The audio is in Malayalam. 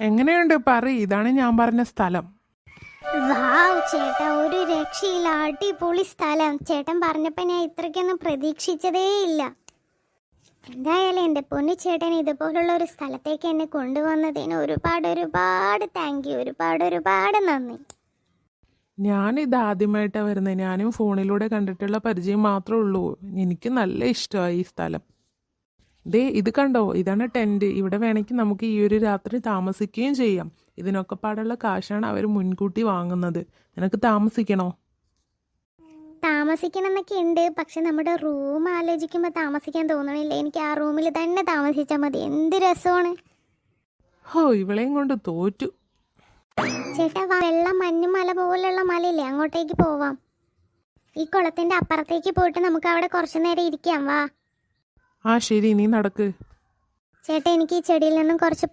എങ്ങനെയുണ്ട് പറയ്, ഇതാണ് ഞാൻ പറഞ്ഞ സ്ഥലം. വാവ് ചേട്ടാ, ഒരു രക്ഷയില്ല, അടിപൊളി സ്ഥലം. ചേട്ടൻ പറഞ്ഞപ്പോ ഞാൻ ഇത്രയ്ക്കൊന്നും പ്രതീക്ഷിച്ചതേ ഇല്ല. എന്തായാലും എൻ്റെ പൊന്നു ചേട്ടൻ ഇതുപോലുള്ള ഒരു സ്ഥലത്തേക്ക് എന്നെ കൊണ്ടുവന്നതിന് ഒരുപാട് ഒരുപാട് താങ്ക് യു, ഒരുപാട് നന്ദി. ഞാനിത് ആദ്യമായിട്ടാണ് വരുന്നത്. ഞാനും ഫോണിലൂടെ കണ്ടിട്ടുള്ള പരിചയം മാത്രമേ ഉള്ളൂ. എനിക്ക് നല്ല ഇഷ്ടമായി ഈ സ്ഥലം. ദേ ഇത് കണ്ടോ, ഇതാണ് ടെൻറ്റ്. ഇവിടെ വേണമെങ്കിൽ നമുക്ക് ഈ ഒരു രാത്രി താമസിക്കുകയും ചെയ്യാം. ഇതിനൊക്കെ പാടുള്ള കാശാണ് അവർ മുൻകൂട്ടി വാങ്ങുന്നത്. നിനക്ക് താമസിക്കണോ? താമസിക്കണം എന്നൊക്കെ ഉണ്ട്, പക്ഷെ നമ്മുടെ റൂം ആലോചിക്കുമ്പോൾ താമസിക്കാൻ തോന്നണില്ല. എനിക്ക് ആ റൂമിൽ തന്നെ താമസിച്ചാൽ മതി. എന്ത് രസമാണ്. ഹോ, ഇവളെയും കൊണ്ട് തോറ്റു. ചേട്ടാ വെള്ളം മഞ്ഞുമല പോലുള്ള മലയില്ലേ, അങ്ങോട്ടേക്ക് പോവാം. ഈ കുളത്തിന്റെ അപ്പുറത്തേക്ക് പോയിട്ട് നമുക്ക് അവിടെ കുറച്ചു നേരം ഇരിക്കാം. വാ ആ ശരി, നീ നടക്ക്. ചേട്ടാ, എനിക്ക് ഈ ചെടിയിൽ നിന്നും കുറച്ച്